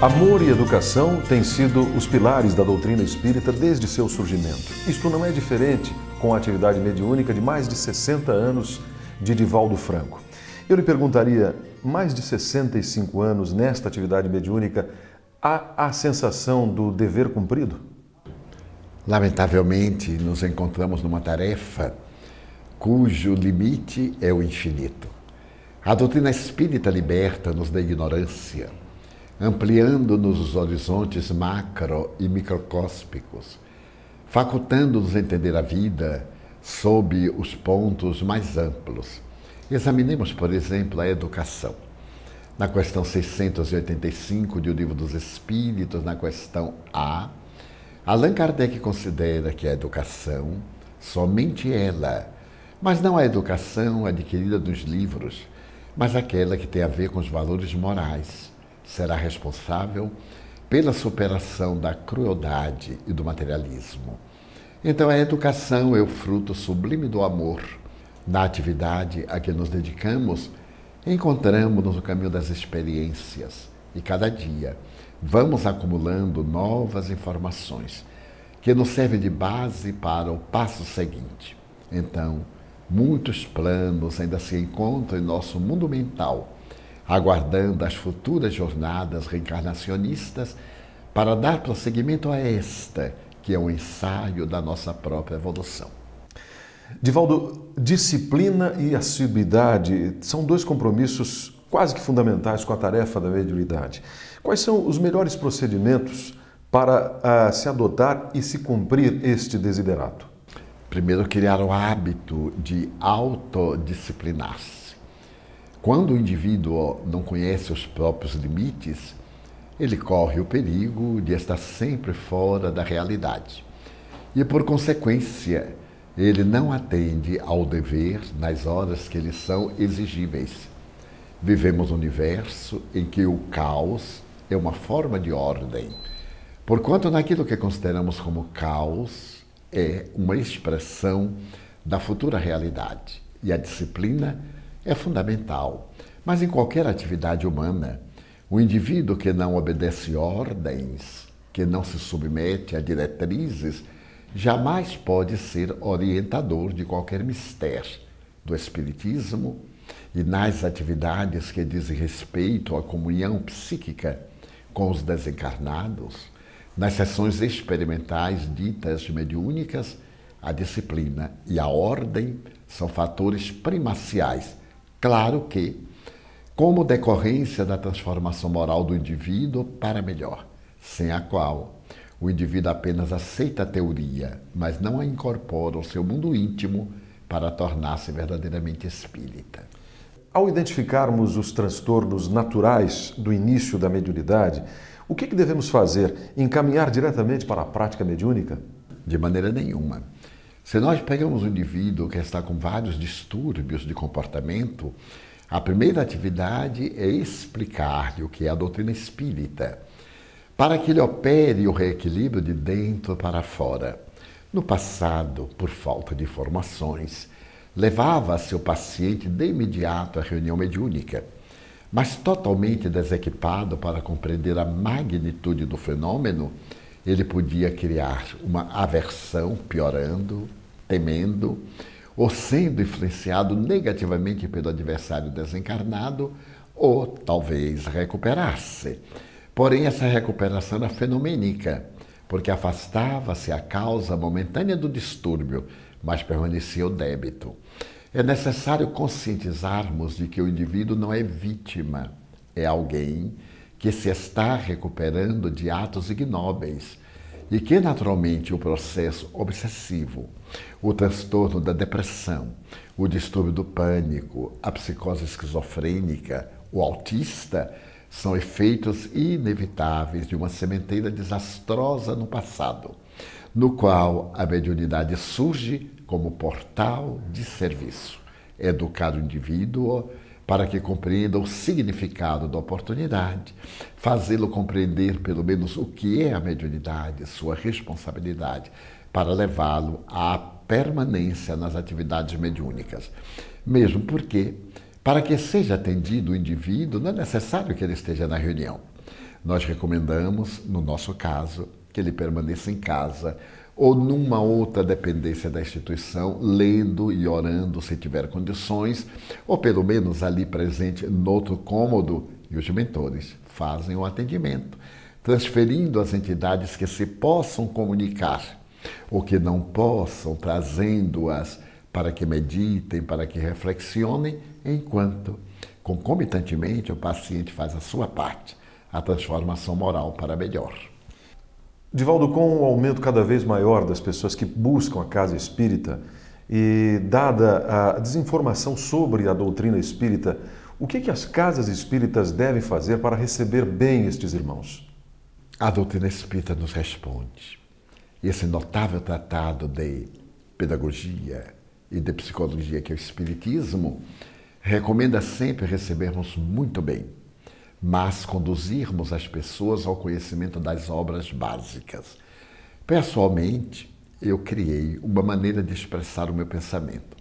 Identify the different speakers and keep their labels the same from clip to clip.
Speaker 1: Amor e educação têm sido os pilares da doutrina espírita desde seu surgimento. Isto não é diferente com a atividade mediúnica de mais de 60 anos de Divaldo Franco. Eu lhe perguntaria, mais de 65 anos nesta atividade mediúnica, há a sensação do dever cumprido?
Speaker 2: Lamentavelmente, nos encontramos numa tarefa cujo limite é o infinito. A doutrina espírita liberta-nos da ignorância, ampliando-nos os horizontes macro e microcóspicos, facultando-nos entender a vida sob os pontos mais amplos. Examinemos, por exemplo, a educação. Na questão 685 de O Livro dos Espíritos, na questão A, Allan Kardec considera que a educação, somente ela, mas não a educação adquirida dos livros, mas aquela que tem a ver com os valores morais, será responsável pela superação da crueldade e do materialismo. Então a educação é o fruto sublime do amor. Na atividade a que nos dedicamos, encontramos-nos no caminho das experiências e cada dia vamos acumulando novas informações que nos servem de base para o passo seguinte. Então, muitos planos ainda se encontram em nosso mundo mental, aguardando as futuras jornadas reencarnacionistas para dar prosseguimento a esta, que é o ensaio da nossa própria evolução.
Speaker 1: Divaldo, disciplina e assiduidade são dois compromissos quase que fundamentais com a tarefa da mediunidade. Quais são os melhores procedimentos para se adotar e se cumprir este desiderato?
Speaker 2: Primeiro, criar o hábito de autodisciplinar-se. Quando o indivíduo não conhece os próprios limites, ele corre o perigo de estar sempre fora da realidade. E, por consequência, ele não atende ao dever nas horas que lhe são exigíveis. Vivemos um universo em que o caos é uma forma de ordem, porquanto naquilo que consideramos como caos é uma expressão da futura realidade. E a disciplina é fundamental. Mas em qualquer atividade humana, o indivíduo que não obedece ordens, que não se submete a diretrizes, jamais pode ser orientador de qualquer mistério do Espiritismo e nas atividades que dizem respeito à comunhão psíquica com os desencarnados, nas sessões experimentais ditas mediúnicas, a disciplina e a ordem são fatores primaciais. Claro que, como decorrência da transformação moral do indivíduo para melhor, sem a qual o indivíduo apenas aceita a teoria, mas não a incorpora ao seu mundo íntimo para tornar-se verdadeiramente espírita.
Speaker 1: Ao identificarmos os transtornos naturais do início da mediunidade, o que devemos fazer? Encaminhar diretamente para a prática mediúnica?
Speaker 2: De maneira nenhuma. Se nós pegamos um indivíduo que está com vários distúrbios de comportamento, a primeira atividade é explicar-lhe o que é a doutrina espírita, para que ele opere o reequilíbrio de dentro para fora. No passado, por falta de informações, levava-se o paciente de imediato à reunião mediúnica, mas totalmente desequipado para compreender a magnitude do fenômeno, ele podia criar uma aversão, piorando, temendo, ou sendo influenciado negativamente pelo adversário desencarnado, ou talvez recuperar-se. Porém, essa recuperação era fenomênica, porque afastava-se a causa momentânea do distúrbio, mas permanecia o débito. É necessário conscientizarmos de que o indivíduo não é vítima, é alguém que se está recuperando de atos ignóbeis e que, naturalmente, o processo obsessivo, o transtorno da depressão, o distúrbio do pânico, a psicose esquizofrênica, o autista, são efeitos inevitáveis de uma sementeira desastrosa no passado, no qual a mediunidade surge como portal de serviço. Educar o indivíduo para que compreenda o significado da oportunidade, fazê-lo compreender pelo menos o que é a mediunidade, sua responsabilidade, para levá-lo à permanência nas atividades mediúnicas. Mesmo porque, para que seja atendido o indivíduo, não é necessário que ele esteja na reunião. Nós recomendamos, no nosso caso, que ele permaneça em casa ou numa outra dependência da instituição, lendo e orando se tiver condições, ou pelo menos ali presente no outro cômodo, e os mentores fazem o atendimento, transferindo as entidades que se possam comunicar ou que não possam, trazendo-as para que meditem, para que reflexionem, enquanto, concomitantemente, o paciente faz a sua parte, a transformação moral para melhor.
Speaker 1: Divaldo, com o aumento cada vez maior das pessoas que buscam a casa espírita e dada a desinformação sobre a doutrina espírita, o que as casas espíritas devem fazer para receber bem estes irmãos?
Speaker 2: A doutrina espírita nos responde. Esse notável tratado de pedagogia e de psicologia que é o Espiritismo recomenda sempre recebermos muito bem, mas conduzirmos as pessoas ao conhecimento das obras básicas. Pessoalmente, eu criei uma maneira de expressar o meu pensamento.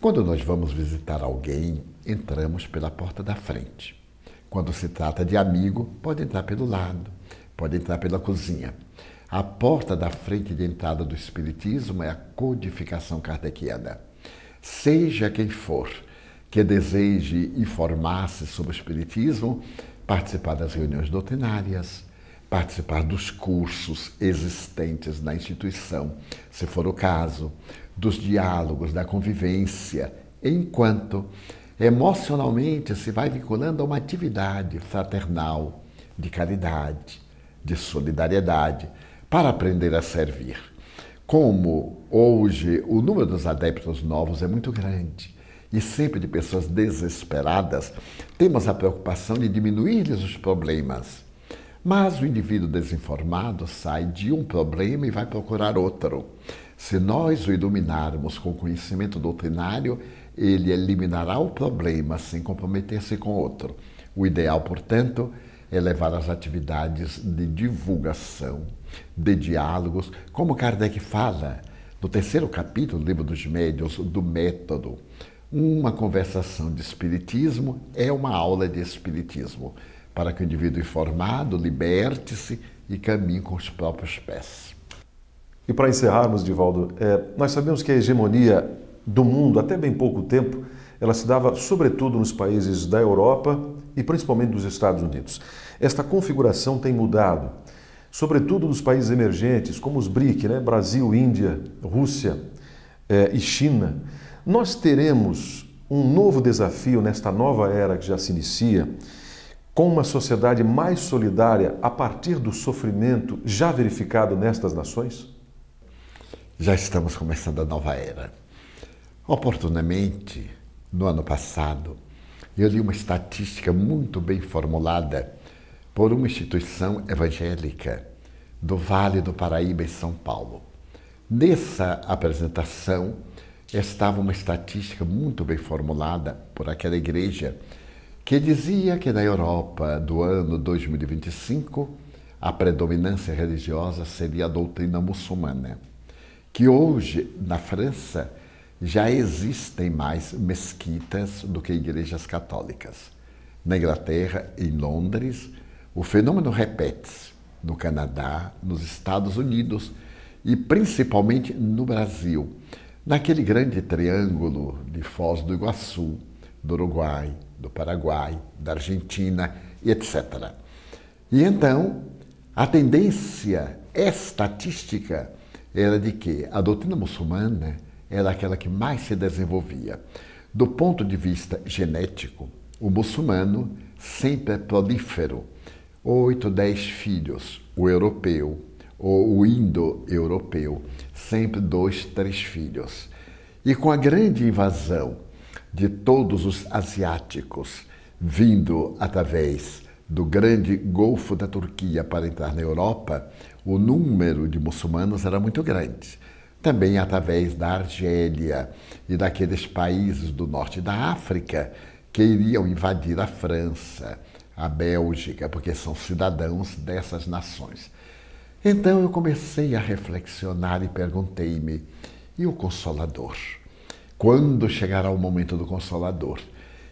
Speaker 2: Quando nós vamos visitar alguém, entramos pela porta da frente. Quando se trata de amigo, pode entrar pelo lado, pode entrar pela cozinha. A porta da frente de entrada do Espiritismo é a codificação kardeciana. Seja quem for que deseje informar-se sobre o Espiritismo, participar das reuniões doutrinárias, participar dos cursos existentes na instituição, se for o caso, dos diálogos, da convivência, enquanto emocionalmente se vai vinculando a uma atividade fraternal, de caridade, de solidariedade, para aprender a servir. Como hoje o número dos adeptos novos é muito grande e sempre de pessoas desesperadas, temos a preocupação de diminuir-lhes os problemas. Mas o indivíduo desinformado sai de um problema e vai procurar outro. Se nós o iluminarmos com conhecimento doutrinário, ele eliminará o problema sem comprometer-se com outro. O ideal, portanto, é levar as atividades de divulgação, de diálogos, como Kardec fala no 3º capítulo do Livro dos Médiuns, do método. Uma conversação de espiritismo é uma aula de espiritismo, para que o indivíduo informado liberte-se e caminhe com os próprios pés.
Speaker 1: E para encerrarmos, Divaldo, nós sabemos que a hegemonia do mundo, até bem pouco tempo, ela se dava sobretudo nos países da Europa e principalmente dos Estados Unidos. Esta configuração tem mudado, sobretudo nos países emergentes, como os BRIC, Brasil, Índia, Rússia e China. Nós teremos um novo desafio nesta nova era que já se inicia, com uma sociedade mais solidária a partir do sofrimento já verificado nestas nações?
Speaker 2: Já estamos começando a nova era. Oportunamente, no ano passado, eu li uma estatística muito bem formulada por uma instituição evangélica do Vale do Paraíba, em São Paulo. Nessa apresentação estava uma estatística muito bem formulada por aquela igreja que dizia que na Europa do ano 2025 a predominância religiosa seria a doutrina muçulmana, que hoje na França já existem mais mesquitas do que igrejas católicas. Na Inglaterra, em Londres, o fenômeno repete-se no Canadá, nos Estados Unidos e principalmente no Brasil, naquele grande triângulo de Foz do Iguaçu, do Uruguai, do Paraguai, da Argentina e etc. E então, a tendência estatística era de que a doutrina muçulmana era aquela que mais se desenvolvia. Do ponto de vista genético, o muçulmano sempre é prolífero, 8, 10 filhos, o europeu ou o indo-europeu, sempre 2, 3 filhos. E com a grande invasão de todos os asiáticos, vindo através do grande Golfo da Turquia para entrar na Europa, o número de muçulmanos era muito grande. Também através da Argélia e daqueles países do norte da África que iriam invadir a França, a Bélgica, porque são cidadãos dessas nações. Então eu comecei a reflexionar e perguntei-me, e o Consolador? Quando chegará o momento do Consolador?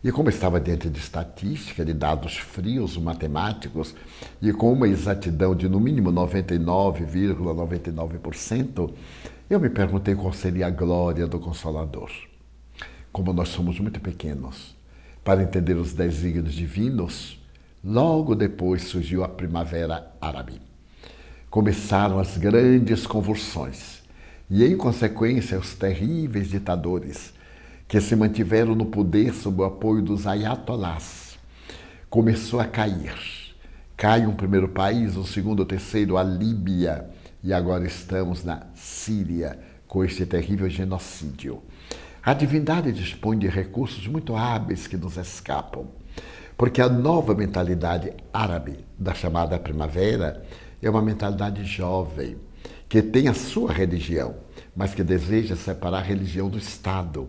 Speaker 2: E como estava diante de estatística, de dados frios, matemáticos, e com uma exatidão de no mínimo 99,99%, eu me perguntei qual seria a glória do Consolador. Como nós somos muito pequenos para entender os desígnios divinos, logo depois surgiu a Primavera Árabe. Começaram as grandes convulsões e, em consequência, os terríveis ditadores que se mantiveram no poder sob o apoio dos ayatolás. Começou a cair. Cai um primeiro país, um segundo, o terceiro, a Líbia, e agora estamos na Síria com este terrível genocídio. A divindade dispõe de recursos muito hábeis que nos escapam, porque a nova mentalidade árabe da chamada primavera é uma mentalidade jovem, que tem a sua religião, mas que deseja separar a religião do Estado,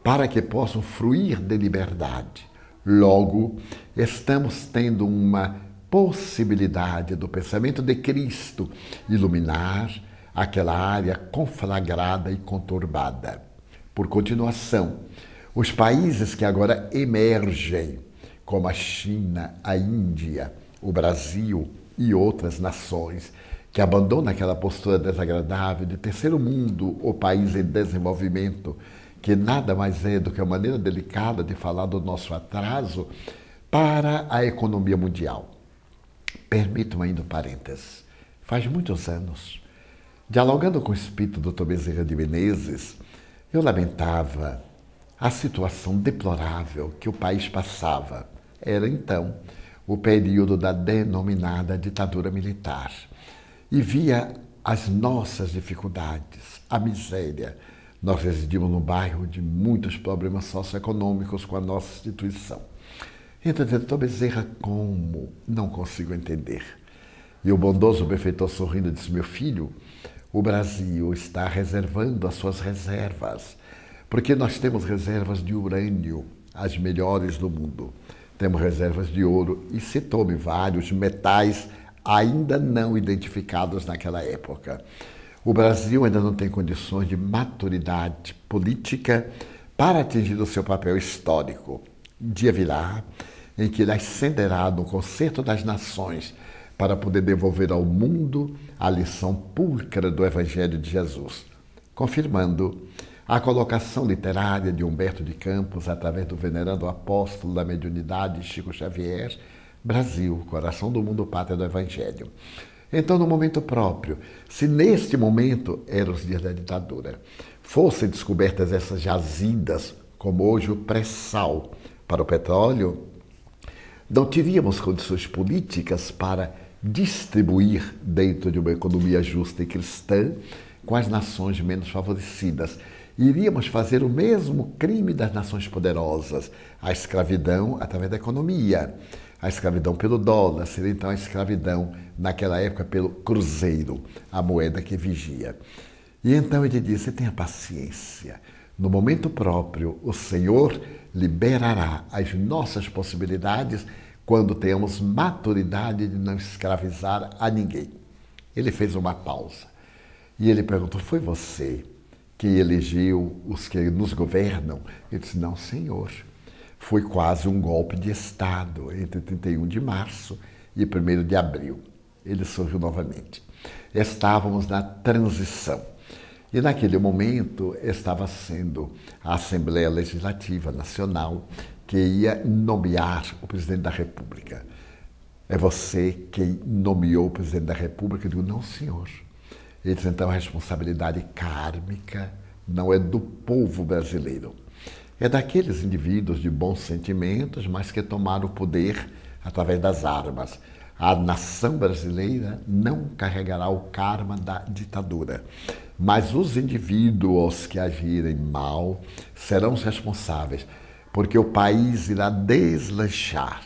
Speaker 2: para que possam fruir de liberdade. Logo, estamos tendo uma possibilidade do pensamento de Cristo iluminar aquela área conflagrada e conturbada. Por continuação, os países que agora emergem, como a China, a Índia, o Brasil e outras nações, que abandonam aquela postura desagradável de terceiro mundo ou país em desenvolvimento, que nada mais é do que a maneira delicada de falar do nosso atraso para a economia mundial. Permitam-me ainda um parênteses. Faz muitos anos, dialogando com o espírito do Dr. Bezerra de Menezes, eu lamentava a situação deplorável que o país passava. Era então o período da denominada ditadura militar. E via as nossas dificuldades, a miséria. Nós residimos num bairro de muitos problemas socioeconômicos com a nossa instituição. Então, doutor Bezerra, como? Não consigo entender. E o bondoso benfeitor sorrindo disse, meu filho, o Brasil está reservando as suas reservas, porque nós temos reservas de urânio, as melhores do mundo. Temos reservas de ouro e citou-me vários metais ainda não identificados naquela época. O Brasil ainda não tem condições de maturidade política para atingir o seu papel histórico. Dia virá em que ele ascenderá no concerto das nações para poder devolver ao mundo a lição pulcra do Evangelho de Jesus, confirmando a colocação literária de Humberto de Campos através do venerando apóstolo da mediunidade Chico Xavier, Brasil, coração do mundo, pátria do Evangelho. Então, no momento próprio, se neste momento eram os dias da ditadura, fossem descobertas essas jazidas, como hoje o pré-sal para o petróleo, não teríamos condições políticas para distribuir dentro de uma economia justa e cristã com as nações menos favorecidas. Iríamos fazer o mesmo crime das nações poderosas, a escravidão através da economia. A escravidão pelo dólar, seria então a escravidão, naquela época, pelo cruzeiro, a moeda que vigia. E então ele disse, tenha paciência. No momento próprio, o Senhor liberará as nossas possibilidades quando tenhamos maturidade de não escravizar a ninguém. Ele fez uma pausa. E ele perguntou, foi você que elegeu os que nos governam? Ele disse, não, Senhor. Foi quase um golpe de Estado entre 31 de março e 1º de abril. Ele sorriu novamente. Estávamos na transição. E naquele momento estava sendo a Assembleia Legislativa Nacional que ia nomear o presidente da República. É você quem nomeou o presidente da República? Eu digo, não, senhor. Ele disse, então a responsabilidade kármica não é do povo brasileiro. É daqueles indivíduos de bons sentimentos, mas que tomaram o poder através das armas. A nação brasileira não carregará o karma da ditadura, mas os indivíduos que agirem mal serão os responsáveis, porque o país irá deslanchar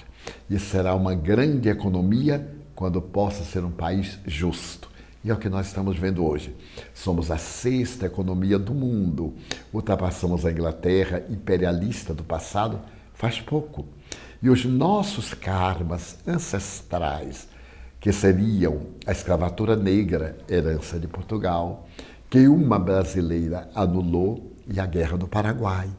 Speaker 2: e será uma grande economia quando possa ser um país justo. E é o que nós estamos vendo hoje. Somos a 6ª economia do mundo. Ultrapassamos a Inglaterra, imperialista do passado, faz pouco. E os nossos karmas ancestrais, que seriam a escravatura negra, herança de Portugal, que uma brasileira anulou, e a Guerra do Paraguai,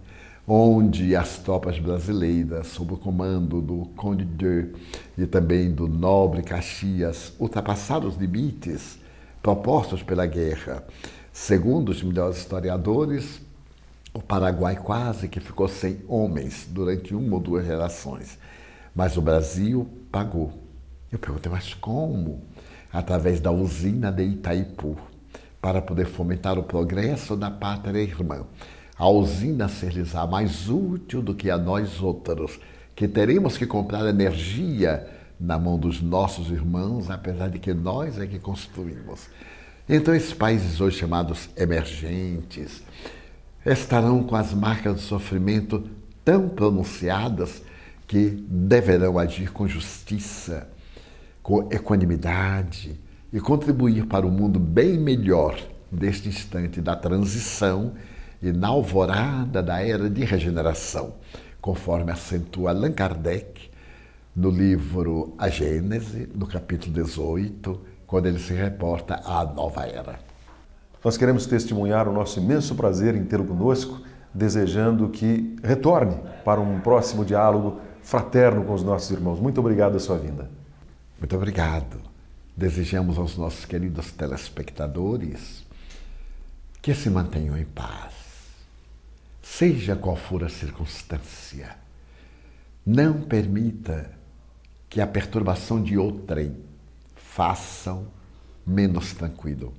Speaker 2: onde as tropas brasileiras, sob o comando do Conde de e também do nobre Caxias, ultrapassaram os limites propostos pela guerra. Segundo os melhores historiadores, o Paraguai quase que ficou sem homens durante 1 ou 2 gerações. Mas o Brasil pagou. Eu perguntei, mas como? Através da usina de Itaipu, para poder fomentar o progresso da pátria irmã. A usina ser-lhes-á mais útil do que a nós outros, que teremos que comprar energia na mão dos nossos irmãos, apesar de que nós é que construímos. Então, esses países hoje chamados emergentes estarão com as marcas do sofrimento tão pronunciadas que deverão agir com justiça, com equanimidade e contribuir para um mundo bem melhor neste instante da transição e na alvorada da era de regeneração, conforme acentua Allan Kardec no livro A Gênese, no capítulo 18, quando ele se reporta à nova era.
Speaker 1: Nós queremos testemunhar o nosso imenso prazer em tê-lo conosco, desejando que retorne para um próximo diálogo fraterno com os nossos irmãos. Muito obrigado pela sua vinda.
Speaker 2: Muito obrigado. Desejamos aos nossos queridos telespectadores que se mantenham em paz. Seja qual for a circunstância, não permita que a perturbação de outrem façam menos tranquilo.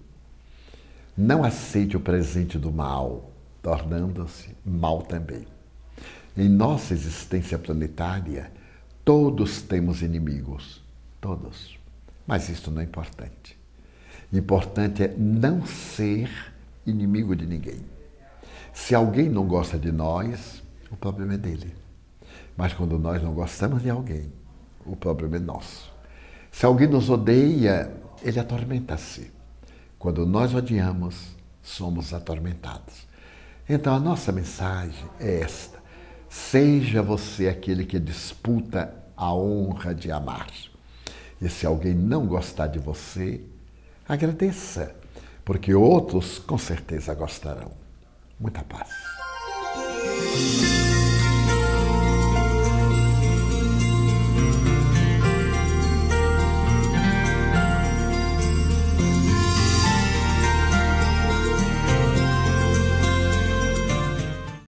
Speaker 2: Não aceite o presente do mal, tornando-se mal também. Em nossa existência planetária, todos temos inimigos, todos. Mas isso não é importante. Importante é não ser inimigo de ninguém. Se alguém não gosta de nós, o problema é dele. Mas quando nós não gostamos de alguém, o problema é nosso. Se alguém nos odeia, ele atormenta-se. Quando nós odiamos, somos atormentados. Então a nossa mensagem é esta: seja você aquele que disputa a honra de amar. E se alguém não gostar de você, agradeça, porque outros com certeza gostarão. Muita paz.